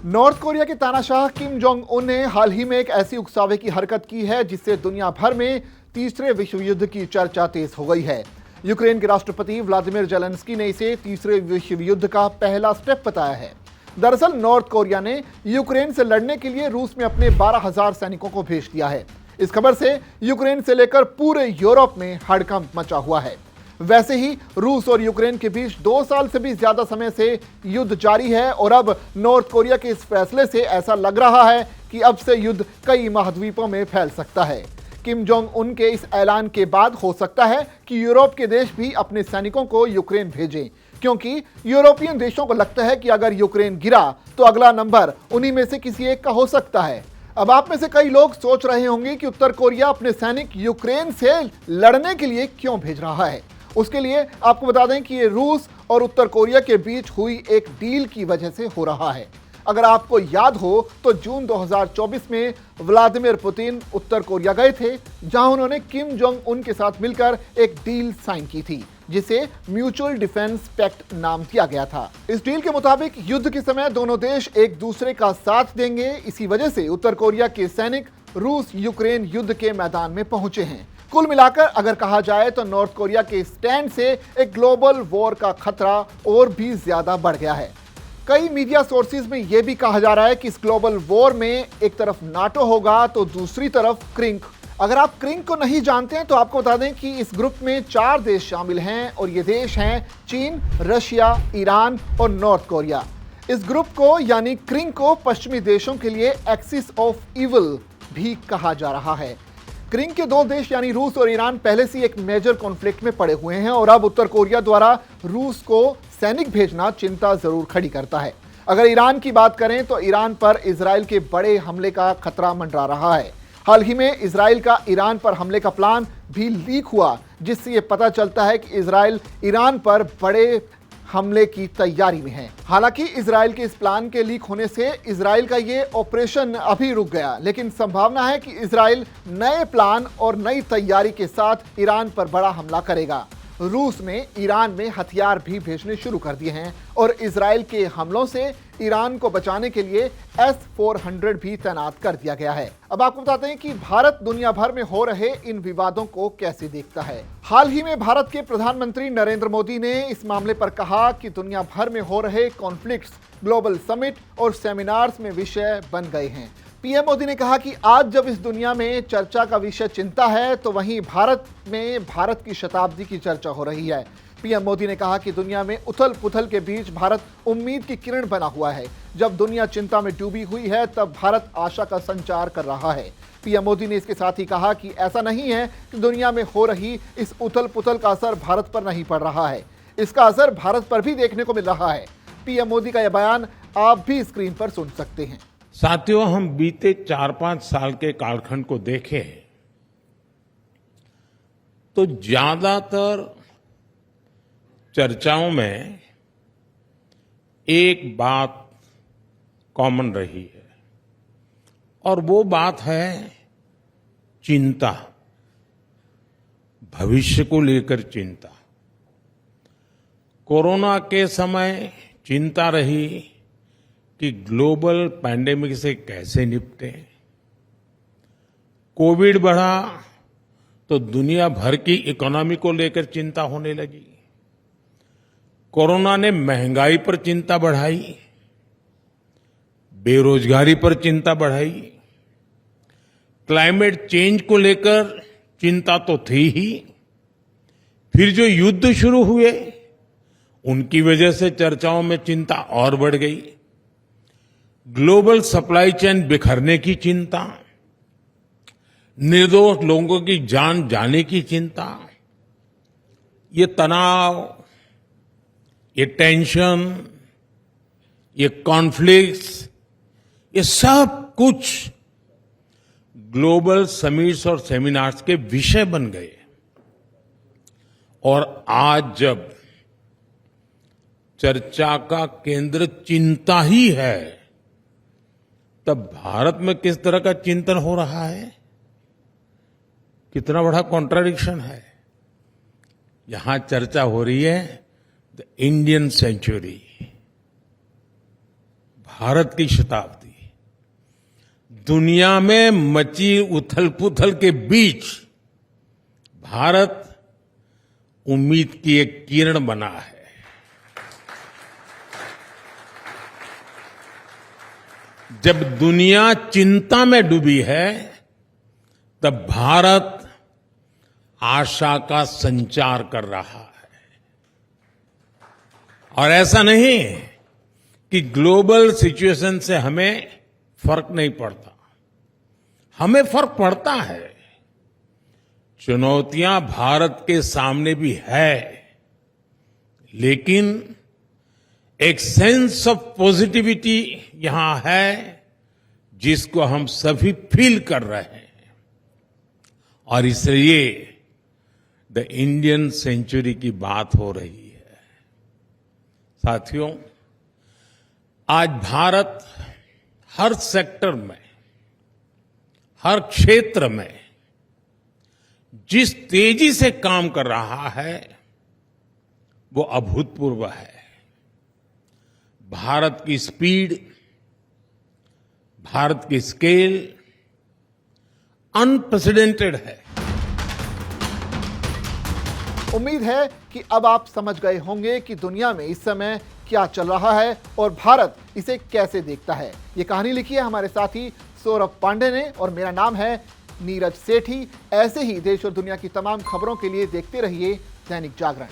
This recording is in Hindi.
नॉर्थ कोरिया के तानाशाह किम जोंग उन ने हाल ही में एक ऐसी उकसावे की हरकत की है जिससे दुनिया भर में तीसरे विश्व युद्ध की चर्चा तेज हो गई है। यूक्रेन के राष्ट्रपति व्लादिमीर जेलेंस्की ने इसे तीसरे विश्व युद्ध का पहला स्टेप बताया है। दरअसल नॉर्थ कोरिया ने यूक्रेन से लड़ने के लिए रूस में अपने 12,000 सैनिकों को भेज दिया है। इस खबर से यूक्रेन से लेकर पूरे यूरोप में हड़कंप मचा हुआ है। वैसे ही रूस और यूक्रेन के बीच 2 साल से भी ज्यादा समय से युद्ध जारी है और अब नॉर्थ कोरिया के इस फैसले से ऐसा लग रहा है कि अब से युद्ध कई महाद्वीपों में फैल सकता है। किम जोंग उन के इस ऐलान के बाद हो सकता है कि यूरोप के देश भी अपने सैनिकों को यूक्रेन भेजें, क्योंकि यूरोपियन देशों को लगता है कि अगर यूक्रेन गिरा तो अगला नंबर उन्हीं में से किसी एक का हो सकता है। अब आप में से कई लोग सोच रहे होंगे कि उत्तर कोरिया अपने सैनिक यूक्रेन से लड़ने के लिए क्यों भेज रहा है। उसके लिए आपको बता दें कि ये रूस और उत्तर कोरिया के बीच हुई एक डील की वजह से हो रहा है। अगर आपको याद हो तो जून 2024 में व्लादिमीर पुतिन उत्तर कोरिया गए थे, जहां उन्होंने किम जोंग उन के साथ मिलकर एक डील साइन की थी जिसे म्यूचुअल डिफेंस पैक्ट नाम दिया गया था। इस डील के मुताबिक युद्ध के समय दोनों देश एक दूसरे का साथ देंगे। इसी वजह से उत्तर कोरिया के सैनिक रूस यूक्रेन युद्ध के मैदान में पहुंचे हैं। कुल मिलाकर अगर कहा जाए तो नॉर्थ कोरिया के स्टैंड से एक ग्लोबल वॉर का खतरा और भी ज्यादा बढ़ गया है। कई मीडिया सोर्सेज में यह भी कहा जा रहा है कि इस ग्लोबल वॉर में एक तरफ नाटो होगा तो दूसरी तरफ क्रिंक। अगर आप क्रिंक को नहीं जानते हैं तो आपको बता दें कि इस ग्रुप में 4 देश शामिल हैं और ये देश हैं चीन, रशिया, ईरान और नॉर्थ कोरिया। इस ग्रुप को यानी क्रिंक को पश्चिमी देशों के लिए एक्सिस ऑफ इविल भी कहा जा रहा है। क्रिंक के 2 देश यानी रूस और ईरान पहले से एक मेजर कॉन्फ्लिक्ट में पड़े हुए हैं और अब उत्तर कोरिया द्वारा रूस को सैनिक भेजना चिंता जरूर खड़ी करता है। अगर ईरान की बात करें तो ईरान पर इजराइल के बड़े हमले का खतरा मंडरा रहा है। हाल ही में इजराइल का ईरान पर हमले का प्लान भी लीक हुआ, जिससे ये पता चलता है कि इजराइल ईरान पर बड़े हमले की तैयारी में है। हालांकि इजराइल के इस प्लान के लीक होने से इजराइल का ये ऑपरेशन अभी रुक गया, लेकिन संभावना है कि इजराइल नए प्लान और नई तैयारी के साथ ईरान पर बड़ा हमला करेगा। रूस ने ईरान में हथियार भी भेजने शुरू कर दिए हैं और इजराइल के हमलों से ईरान को बचाने के लिए S-400 भी तैनात कर दिया गया है। अब आपको बताते हैं कि भारत दुनिया भर में हो रहे इन विवादों को कैसे देखता है। हाल ही में भारत के प्रधानमंत्री नरेंद्र मोदी ने इस मामले पर कहा कि दुनिया भर में हो रहे कॉन्फ्लिक्ट्स ग्लोबल समिट और सेमिनार्स में विषय बन गए हैं। पीएम मोदी ने कहा कि आज जब इस दुनिया में चर्चा का विषय चिंता है तो वहीं भारत में भारत की शताब्दी की चर्चा हो रही है। पीएम मोदी ने कहा कि दुनिया में उथल पुथल के बीच भारत उम्मीद की किरण बना हुआ है। जब दुनिया चिंता में डूबी हुई है तब भारत आशा का संचार कर रहा है। पीएम मोदी ने इसके साथ ही कहा कि ऐसा नहीं है कि दुनिया में हो रही इस उथल पुथल का असर भारत पर नहीं पड़ रहा है, इसका असर भारत पर भी देखने को मिल रहा है। पीएम मोदी का यह बयान आप भी स्क्रीन पर सुन सकते हैं। साथियों, हम बीते 4-5 साल के कालखंड को देखें तो ज्यादातर चर्चाओं में एक बात कॉमन रही है और वो बात है चिंता, भविष्य को लेकर चिंता। कोरोना के समय चिंता रही कि ग्लोबल पैंडेमिक से कैसे निपटें। कोविड बढ़ा तो दुनिया भर की इकोनॉमी को लेकर चिंता होने लगी। कोरोना ने महंगाई पर चिंता बढ़ाई, बेरोजगारी पर चिंता बढ़ाई, क्लाइमेट चेंज को लेकर चिंता तो थी ही, फिर जो युद्ध शुरू हुए उनकी वजह से चर्चाओं में चिंता और बढ़ गई। ग्लोबल सप्लाई चेन बिखरने की चिंता, निर्दोष लोगों की जान जाने की चिंता, ये तनाव, ये टेंशन, ये कॉन्फ्लिक्ट्स, ये सब कुछ ग्लोबल समिट्स और सेमिनार्स के विषय बन गए। और आज जब चर्चा का केंद्र चिंता ही है तब भारत में किस तरह का चिंतन हो रहा है, कितना बड़ा कॉन्ट्राडिक्शन है। यहां चर्चा हो रही है द इंडियन सेंचुरी, भारत की शताब्दी दुनिया में मची उथल-पुथल के बीच भारत उम्मीद की एक किरण बना है। जब दुनिया चिंता में डूबी है, तब भारत आशा का संचार कर रहा है। और ऐसा नहीं कि ग्लोबल सिचुएशन से हमें फर्क नहीं पड़ता, हमें फर्क पड़ता है। चुनौतियां भारत के सामने भी है, लेकिन एक सेंस ऑफ पॉजिटिविटी यहां है जिसको हम सभी फील कर रहे हैं। और इसलिए द इंडियन सेंचुरी की बात हो रही है। साथियों, आज भारत हर सेक्टर में, हर क्षेत्र में जिस तेजी से काम कर रहा है वो अभूतपूर्व है। भारत की स्पीड, भारत की स्केल अनप्रेसिडेंटेड है। उम्मीद है कि अब आप समझ गए होंगे कि दुनिया में इस समय क्या चल रहा है और भारत इसे कैसे देखता है। ये कहानी लिखी है हमारे साथी सौरभ पांडे ने और मेरा नाम है नीरज सेठी। ऐसे ही देश और दुनिया की तमाम खबरों के लिए देखते रहिए दैनिक जागरण।